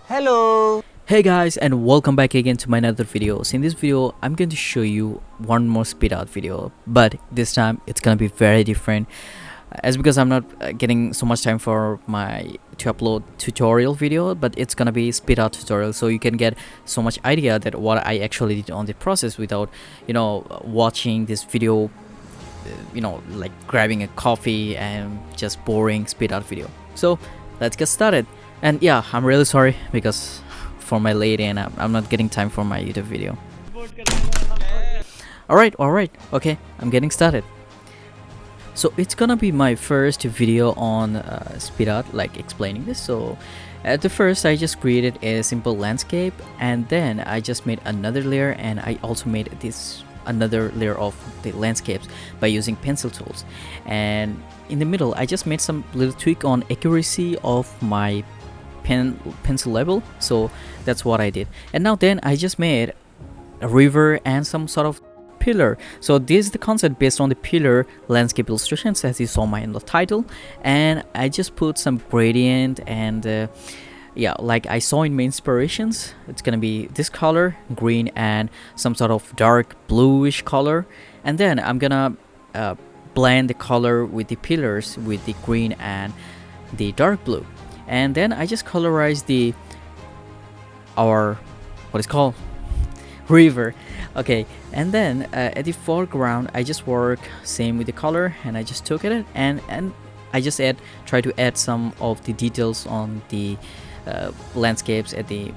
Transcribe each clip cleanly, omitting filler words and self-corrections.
Hello. Hey guys, and welcome back again to my another video. So in this video I'm going to show you one more speed art video, but this time it's gonna be very different as because I'm not getting so much time for my to upload tutorial video, but it's gonna be speed art tutorial, so you can get so much idea that what I actually did on the process without watching this video, like grabbing a coffee and just boring speed art video. So let's get started. And yeah, I'm really sorry because for my late and I'm not getting time for my YouTube video. Alright, okay, I'm getting started. So it's gonna be my first video on speed art, like explaining this. So at the first I just created a simple landscape, and then I just made another layer, and I also made this another layer of the landscapes by using pencil tools. And in the middle I just made some little tweak on accuracy of my pencil level, so that's what I did. And now then I just made a river and some sort of pillar. So this is the concept based on the Pillar landscape illustrations, as you saw in the title. And I just put some gradient and yeah, like I saw in my inspirations, it's gonna be this color, green, and some sort of dark bluish color. And then I'm gonna blend the color with the pillars with the green and the dark blue. And then I just colorize our what is called river. Okay, and then at the foreground I just work same with the color, and I just took it and I just try to add some of the details on the landscapes at the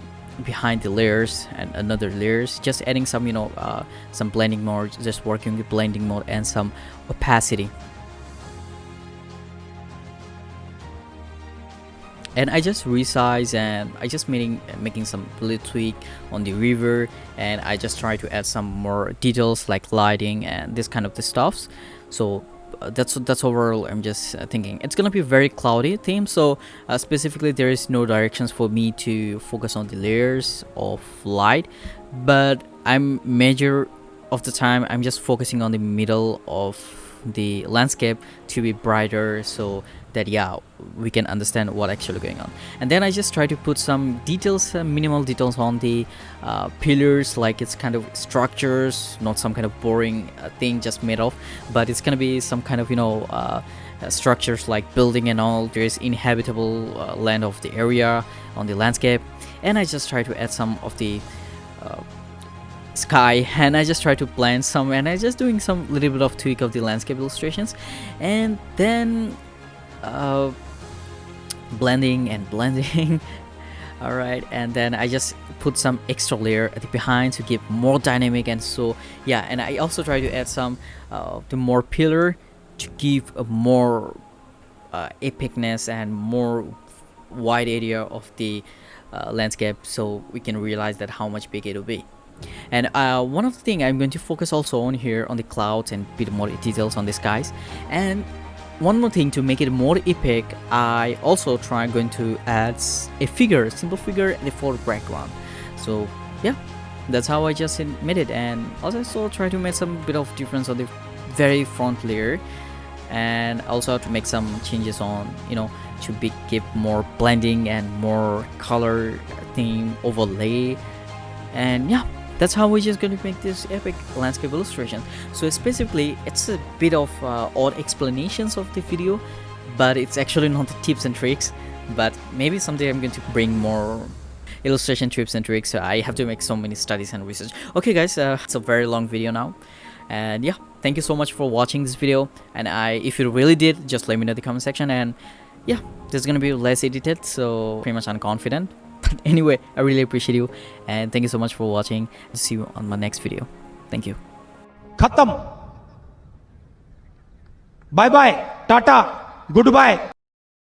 behind the layers and another layers, just adding some some blending mode, just working with blending mode and some opacity. And I just resize, and I just making some little tweak on the river, and I just try to add some more details like lighting and this kind of the stuffs. So that's overall. I'm just thinking it's gonna be a very cloudy theme, so specifically there is no directions for me to focus on the layers of light, but I'm major of the time I'm just focusing on the middle of the landscape to be brighter, so that yeah, we can understand what actually going on. And then I just try to put some details, minimal details on the pillars, like it's kind of structures, not some kind of boring thing just made of, but it's gonna be some kind of structures like building and all. There is inhabitable land of the area on the landscape. And I just try to add some of the sky, and I just try to blend some, and I just doing some little bit of tweak of the landscape illustrations, and then blending all right, and then I just put some extra layer at the behind to give more dynamic. And so yeah, and I also try to add some the more pillar to give a more epicness and more wide area of the landscape, so we can realize that how much big it will be. And one of the thing I'm going to focus also on here on the clouds and bit more details on the skies. And one more thing to make it more epic, I also going to add a figure, simple figure in the foreground. So yeah, that's how I just made it. And also try to make some bit of difference on the very front layer, and also to make some changes on to give more blending and more color theme overlay. And yeah, that's how we're just going to make this epic landscape illustration. So specifically it's a bit of odd explanations of the video, but it's actually not the tips and tricks. But maybe someday I'm going to bring more illustration tips and tricks, so I have to make so many studies and research. Okay guys, it's a very long video now, and yeah, thank you so much for watching this video. And if you really did, just let me know in the comment section. And yeah, this is gonna be less edited, so pretty much unconfident. But anyway, I really appreciate you, and thank you so much for watching. See you on my next video. Thank you. खत्म. Bye bye. Tata. Goodbye.